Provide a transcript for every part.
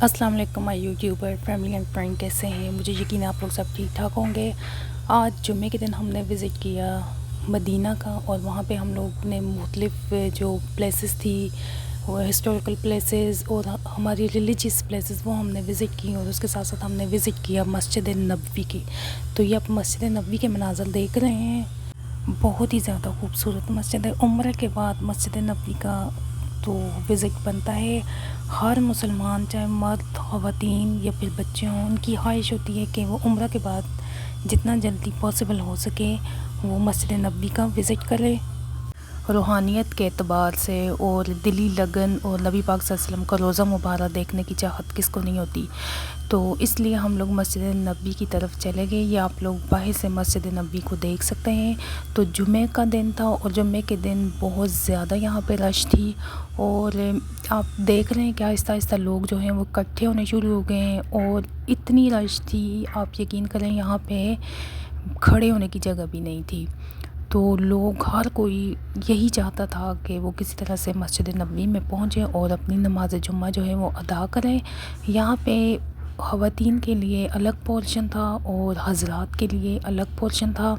السلام علیکم مائی YouTuber family and friend, کیسے ہیں؟ مجھے یقین ہے آپ لوگ سب ٹھیک ٹھاک ہوں گے۔ آج جمعے کے دن ہم نے وزٹ کیا مدینہ کا، اور وہاں پہ ہم لوگ نے مختلف جو پلیسز تھی، وہ ہسٹوریکل پلیسز اور ہماری ریلیجیس پلیسز، وہ ہم نے وزٹ کی، اور اس کے ساتھ ساتھ ہم نے وزٹ کیا مسجد نبوی کی۔ تو یہ آپ مسجد نبوی کے مناظر دیکھ رہے ہیں، بہت ہی زیادہ خوبصورت مسجد ہے۔ عمرہ کے بعد مسجد نبوی کا تو وزٹ بنتا ہے۔ ہر مسلمان، چاہے مرد، خواتین یا پھر بچے ہوں، ان کی خواہش ہوتی ہے کہ وہ عمرہ کے بعد جتنا جلدی پاسبل ہو سکے وہ مسجد نبوی کا وزٹ کرے۔ روحانیت کے اعتبار سے اور دلی لگن اور نبی پاک صلی اللہ علیہ وسلم کا روضہ مبارک دیکھنے کی چاہت کس کو نہیں ہوتی، تو اس لیے ہم لوگ مسجد نبوی کی طرف چلے گئے۔ یہ آپ لوگ باہر سے مسجد نبوی کو دیکھ سکتے ہیں۔ تو جمعہ کا دن تھا، اور جمعہ کے دن بہت زیادہ یہاں پہ رش تھی، اور آپ دیکھ رہے ہیں کہ آہستہ آہستہ لوگ جو ہیں وہ اکٹھے ہونے شروع ہو گئے ہیں، اور اتنی رش تھی آپ یقین کریں یہاں پہ کھڑے ہونے کی جگہ بھی نہیں تھی۔ تو لوگ، ہر کوئی یہی چاہتا تھا کہ وہ کسی طرح سے مسجد نبوی میں پہنچے اور اپنی نماز جمعہ جو ہے وہ ادا کریں۔ یہاں پہ خواتین کے لیے الگ پورشن تھا اور حضرات کے لیے الگ پورشن تھا،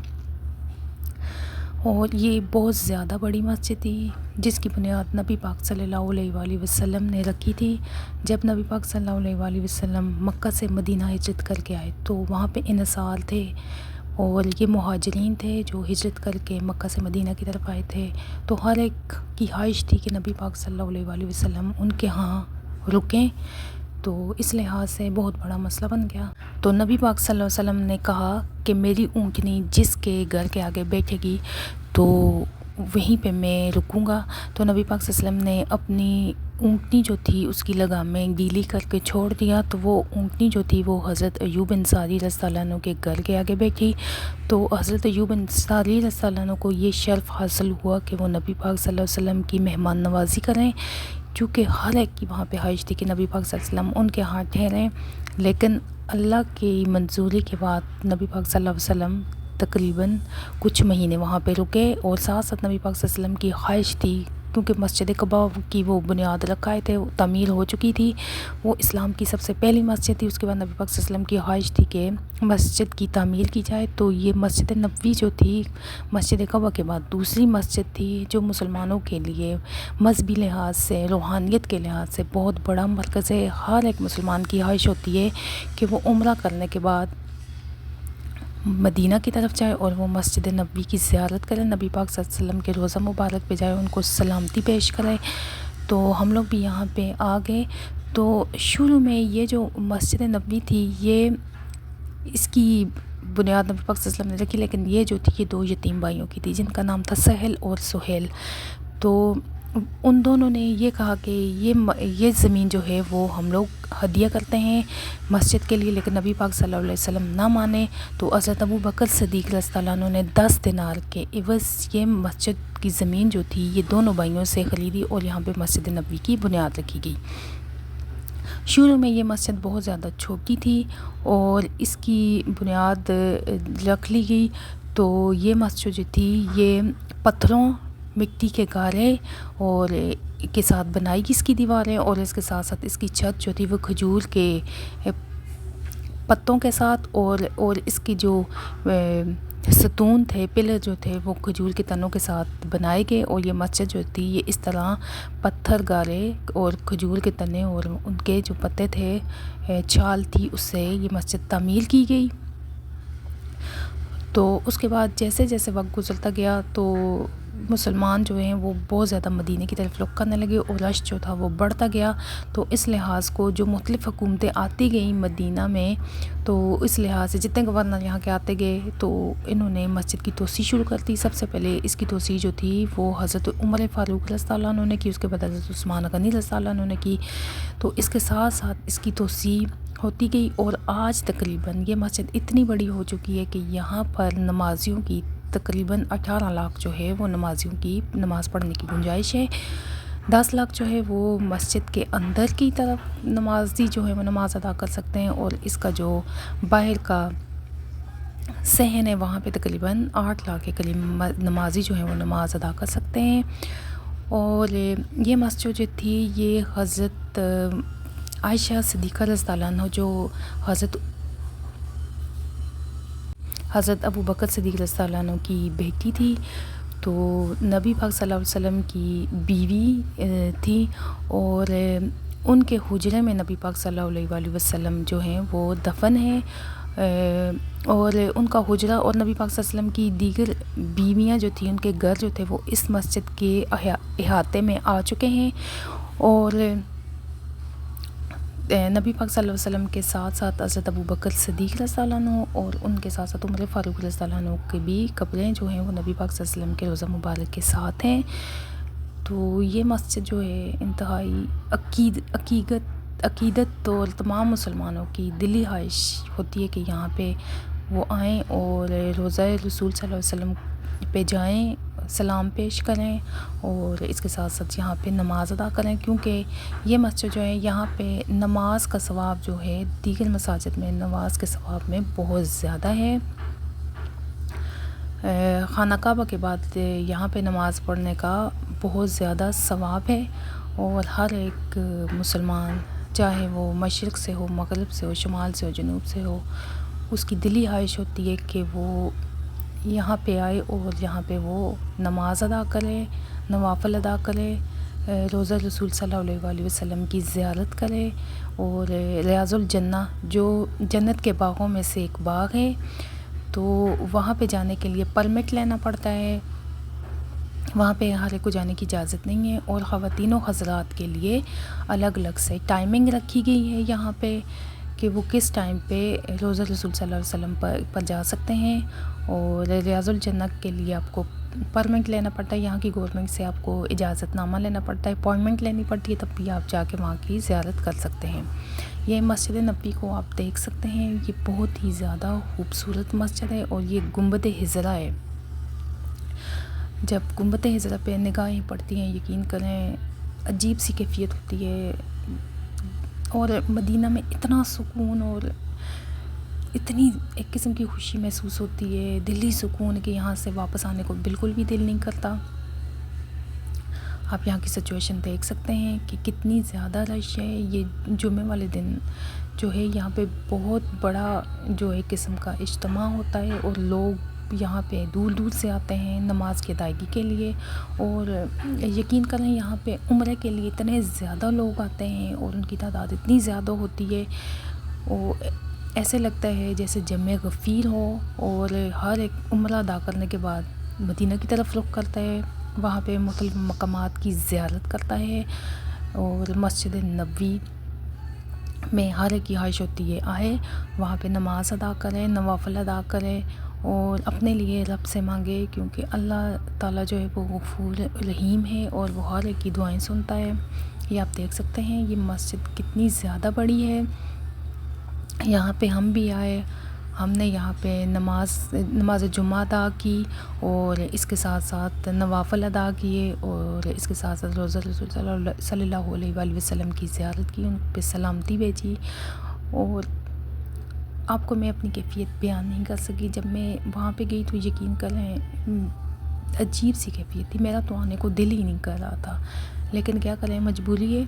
اور یہ بہت زیادہ بڑی مسجد تھی جس کی بنیاد نبی پاک صلی اللہ علیہ وآلہ وسلم نے رکھی تھی۔ جب نبی پاک صلی اللہ علیہ وآلہ وسلم مکہ سے مدینہ ہجرت کر کے آئے تو وہاں پہ انصار تھے، اور یہ مہاجرین تھے جو ہجرت کر کے مکہ سے مدینہ کی طرف آئے تھے۔ تو ہر ایک کی خواہش تھی کہ نبی پاک صلی اللہ علیہ وآلہ وسلم ان کے ہاں رکیں، تو اس لحاظ سے بہت بڑا مسئلہ بن گیا۔ تو نبی پاک صلی اللہ علیہ وسلم نے کہا کہ میری اونٹنی جس کے گھر کے آگے بیٹھے گی تو وہیں پہ میں رکوں گا۔ تو نبی پاک صلی اللہ علیہ وسلم نے اپنی اونٹنی جو تھی اس کی لگامیں گیلی کر کے چھوڑ دیا، تو وہ اونٹنی جو تھی وہ حضرت ایوب انصاری رضی اللہ عنہ کے گھر کے آگے بیٹھی۔ تو حضرت ایوب انصاری رضی اللہ عنہ کو یہ شرف حاصل ہوا کہ وہ نبی پاک صلی اللہ علیہ وسلم کی مہمان نوازی کریں، کیونکہ ہر ایک کی وہاں پہ خواہش تھی کہ نبی پاک صلی اللہ علیہ وسلم ان کے ہاں ٹھہریں۔ لیکن اللہ کی منظوری کے بعد نبی پاک صلی اللہ علیہ وسلم تقریباً کچھ مہینے وہاں پہ رکے، اور ساتھ ساتھ نبی پاک صلی اللہ علیہ وسلم کی خواہش تھی، کیونکہ مسجد قباء کی وہ بنیاد رکھائے تھے، تعمیر ہو چکی تھی، وہ اسلام کی سب سے پہلی مسجد تھی۔ اس کے بعد نبی پاک صلی اللہ علیہ وسلم کی خواہش تھی کہ مسجد کی تعمیر کی جائے، تو یہ مسجد نبوی جو تھی مسجد قباء کے بعد دوسری مسجد تھی جو مسلمانوں کے لیے مذہبی لحاظ سے، روحانیت کے لحاظ سے بہت بڑا مرکز ہے۔ ہر ایک مسلمان کی خواہش ہوتی ہے کہ وہ عمرہ کرنے کے بعد مدینہ کی طرف جائے اور وہ مسجد نبوی کی زیارت کرے، نبی پاک صلی اللہ علیہ وسلم کے روضہ مبارک پہ جائے، ان کو سلامتی پیش کرے۔ تو ہم لوگ بھی یہاں پہ آ گئے۔ تو شروع میں یہ جو مسجد نبوی تھی یہ اس کی بنیاد نبی پاک صلی اللہ علیہ وسلم نے رکھی، لیکن یہ جو تھی یہ دو یتیم بھائیوں کی تھی جن کا نام تھا سہل اور سہیل۔ تو ان دونوں نے یہ کہا کہ یہ زمین جو ہے وہ ہم لوگ ہدیہ کرتے ہیں مسجد کے لیے، لیکن نبی پاک صلی اللہ علیہ وسلم نہ مانے، تو حضرت ابوبکر صدیق رضی اللہ عنہ نے 10 دینار کے عوض یہ مسجد کی زمین جو تھی یہ دونوں بھائیوں سے خریدی، اور یہاں پہ مسجد نبوی کی بنیاد رکھی گئی۔ شروع میں یہ مسجد بہت زیادہ چھوٹی تھی اور اس کی بنیاد رکھ لی گئی، تو یہ مسجد جو تھی یہ پتھروں، مٹی کے گارے اور کے ساتھ بنائی گئی اس کی دیواریں، اور اس کے ساتھ ساتھ اس کی چھت جو تھی وہ کھجور کے پتوں کے ساتھ، اور اس کی جو ستون تھے، پلر جو تھے وہ کھجور کے تنوں کے ساتھ بنائے گئے، اور یہ مسجد جو تھی یہ اس طرح پتھر گارے اور کھجور کے تنے اور ان کے جو پتے تھے، چھال تھی، اس سے یہ مسجد تعمیر کی گئی۔ تو اس کے بعد جیسے جیسے وقت گزرتا گیا تو مسلمان جو ہیں وہ بہت زیادہ مدینہ کی طرف رخ کرنے لگے، اور رش جو تھا وہ بڑھتا گیا۔ تو اس لحاظ کو جو مختلف حکومتیں آتی گئیں مدینہ میں، تو اس لحاظ سے جتنے گورنر یہاں کے آتے گئے تو انہوں نے مسجد کی توسیع شروع کر دی۔ سب سے پہلے اس کی توسیع جو تھی وہ حضرت عمر فاروق رضی اللہ عنہ نے کی، اس کے بعد حضرت عثمان غنی رضی اللہ عنہ نے کی۔ تو اس کے ساتھ ساتھ اس کی توسیع ہوتی گئی، اور آج تقریباً یہ مسجد اتنی بڑی ہو چکی ہے کہ یہاں پر نمازیوں کی تقریباً 18 لاکھ جو ہے وہ نمازیوں کی نماز پڑھنے کی گنجائش ہے۔ 10 لاکھ جو ہے وہ مسجد کے اندر کی طرف نمازی جو ہے وہ نماز ادا کر سکتے ہیں، اور اس کا جو باہر کا صحن ہے وہاں پہ تقریباً 8 لاکھ کے قریب نمازی جو ہے وہ نماز ادا کر سکتے ہیں۔ اور یہ مسجد جو تھی یہ حضرت عائشہ صدیقہ رضی اللہ عنہ جو حضرت ابو بکر صدیق رضی اللہ عنہ کی بیٹی تھی، تو نبی پاک صلی اللہ علیہ وسلم کی بیوی تھی، اور ان کے حجرے میں نبی پاک صلی اللہ علیہ وسلم جو ہیں وہ دفن ہیں، اور ان کا حجرہ اور نبی پاک صلی اللہ علیہ وسلم کی دیگر بیویاں جو تھیں، ان کے گھر جو تھے وہ اس مسجد کے احاطے میں آ چکے ہیں، اور نبی پاک صلی اللہ علیہ وسلم کے ساتھ ساتھ حضرت ابو بکر صدیق رضی اللہ عنہ اور ان کے ساتھ ساتھ عمر فاروق رضی اللہ عنہ کے بھی قبریں جو ہیں وہ نبی پاک صلی اللہ علیہ وسلم کے روضہ مبارک کے ساتھ ہیں۔ تو یہ مسجد جو ہے انتہائی عقیدت اور تمام مسلمانوں کی دلی خواہش ہوتی ہے کہ یہاں پہ وہ آئیں اور روضہ رسول صلی اللہ علیہ وسلم پہ جائیں، سلام پیش کریں، اور اس کے ساتھ ساتھ یہاں پہ نماز ادا کریں، کیونکہ یہ مسجد جو ہے یہاں پہ نماز کا ثواب جو ہے دیگر مساجد میں نماز کے ثواب میں بہت زیادہ ہے۔ خانہ کعبہ کے بعد یہاں پہ نماز پڑھنے کا بہت زیادہ ثواب ہے، اور ہر ایک مسلمان چاہے وہ مشرق سے ہو، مغرب سے ہو، شمال سے ہو، جنوب سے ہو، اس کی دلی خواہش ہوتی ہے کہ وہ یہاں پہ آئے اور یہاں پہ وہ نماز ادا کرے، نوافل ادا کرے، روضہ رسول صلی اللہ علیہ وسلم کی زیارت کرے، اور ریاض الجنہ جو جنت کے باغوں میں سے ایک باغ ہے، تو وہاں پہ جانے کے لیے پرمٹ لینا پڑتا ہے، وہاں پہ ہر ایک کو جانے کی اجازت نہیں ہے، اور خواتین و حضرات کے لیے الگ الگ سے ٹائمنگ رکھی گئی ہے یہاں پہ کہ وہ کس ٹائم پہ روضہ رسول صلی اللہ علیہ وسلم پر جا سکتے ہیں، اور ریاض الجنہ کے لیے آپ کو پرمٹ لینا پڑتا ہے، یہاں کی گورنمنٹ سے آپ کو اجازت نامہ لینا پڑتا ہے، اپوائنٹمنٹ لینی پڑتی ہے، تب بھی آپ جا کے وہاں کی زیارت کر سکتے ہیں۔ یہ مسجد نبوی کو آپ دیکھ سکتے ہیں، یہ بہت ہی زیادہ خوبصورت مسجد ہے، اور یہ گنبد خضرا ہے۔ جب گنبد خضرا پہ نگاہیں پڑتی ہیں، یقین کریں عجیب سی کیفیت ہوتی ہے، اور مدینہ میں اتنا سکون اور اتنی ایک قسم کی خوشی محسوس ہوتی ہے، دلی سکون کہ یہاں سے واپس آنے کو بالکل بھی دل نہیں کرتا۔ آپ یہاں کی سچویشن دیکھ سکتے ہیں کہ کتنی زیادہ رش ہے۔ یہ جمعے والے دن جو ہے یہاں پہ بہت بڑا جو ایک قسم کا اجتماع ہوتا ہے، اور لوگ یہاں پہ دور دور سے آتے ہیں نماز کی ادائیگی کے لیے، اور یقین کریں یہاں پہ عمرے کے لیے اتنے زیادہ لوگ آتے ہیں، اور ان کی تعداد اتنی زیادہ ہوتی ہے، اور ایسے لگتا ہے جیسے جمع غفیر ہو، اور ہر ایک عمرہ ادا کرنے کے بعد مدینہ کی طرف رخ کرتا ہے، وہاں پہ مختلف مقامات کی زیارت کرتا ہے، اور مسجد نبوی میں ہر ایک کی خواہش ہوتی ہے آئے، وہاں پہ نماز ادا کرے، نوافل ادا کرے، اور اپنے لیے رب سے مانگے، کیونکہ اللہ تعالیٰ جو ہے وہ غفور رحیم ہے، اور وہ ہر ایک کی دعائیں سنتا ہے۔ یہ آپ دیکھ سکتے ہیں یہ مسجد کتنی زیادہ بڑی ہے۔ یہاں پہ ہم بھی آئے، ہم نے یہاں پہ نماز جمعہ ادا کی، اور اس کے ساتھ ساتھ نوافل ادا کیے، اور اس کے ساتھ ساتھ روضہ رسول صلی اللہ علیہ وسلم کی زیارت کی، ان پہ سلامتی بھیجی، اور آپ کو میں اپنی کیفیت بیان نہیں کر سکی۔ جب میں وہاں پہ گئی تو یقین کریں عجیب سی کیفیت تھی، میرا تو آنے کو دل ہی نہیں کر رہا تھا، لیکن کیا کریں مجبوری ہے۔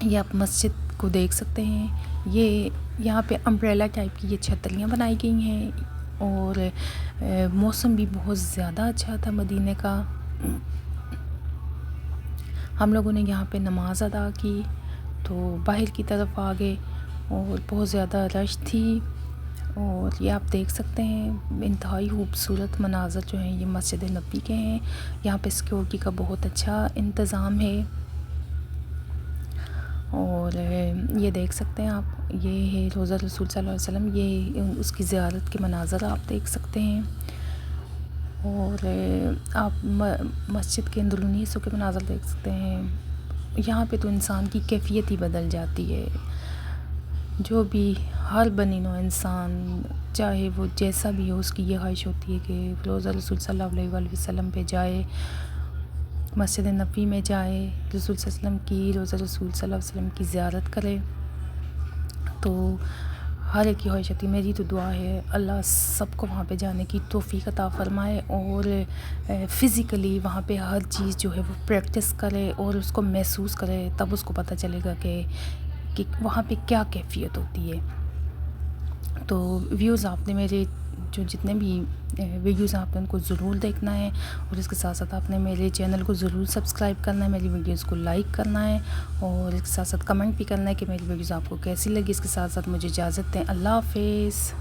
یہ آپ مسجد کو دیکھ سکتے ہیں، یہ یہاں پہ امبریلا ٹائپ کی یہ چھتریاں بنائی گئی ہیں، اور موسم بھی بہت زیادہ اچھا تھا مدینے کا۔ ہم لوگوں نے یہاں پہ نماز ادا کی تو باہر کی طرف آ گئے، اور بہت زیادہ رش تھی، اور یہ آپ دیکھ سکتے ہیں انتہائی خوبصورت مناظر جو ہیں یہ مسجد نبوی کے ہیں۔ یہاں پہ سیکورٹی کا بہت اچھا انتظام ہے، اور یہ دیکھ سکتے ہیں آپ، یہ ہے روضہ رسول صلی اللہ علیہ وسلم، یہ اس کی زیارت کے مناظر آپ دیکھ سکتے ہیں، اور آپ مسجد کے اندرونی حصوں کے مناظر دیکھ سکتے ہیں۔ یہاں پہ تو انسان کی کیفیت ہی بدل جاتی ہے، جو بھی ہر بنی نوع انسان چاہے وہ جیسا بھی ہو، اس کی یہ خواہش ہوتی ہے کہ روضہ رسول صلی اللہ علیہ وسلم پہ جائے، مسجد نبوی میں جائے، رسول صلی اللہ علیہ وسلم کی روضہ رسول صلی اللہ علیہ وسلم کی زیارت کرے۔ تو ہر ایک کی خواہش ہوتی ہے، میری تو دعا ہے اللہ سب کو وہاں پہ جانے کی توفیق عطا فرمائے، اور فزیکلی وہاں پہ ہر چیز جو ہے وہ پریکٹس کرے اور اس کو محسوس کرے، تب اس کو پتہ چلے گا کہ کہ وہاں پہ کیا کیفیت ہوتی ہے۔ تو ویوز آپ نے میرے جو جتنے بھی ویڈیوز ہیں آپ نے ان کو ضرور دیکھنا ہے، اور اس کے ساتھ ساتھ آپ نے میرے چینل کو ضرور سبسکرائب کرنا ہے، میری ویڈیوز کو لائک کرنا ہے، اور اس کے ساتھ ساتھ کمنٹ بھی کرنا ہے کہ میری ویڈیوز آپ کو کیسی لگی۔ اس کے ساتھ ساتھ مجھے اجازت دیں، اللہ حافظ۔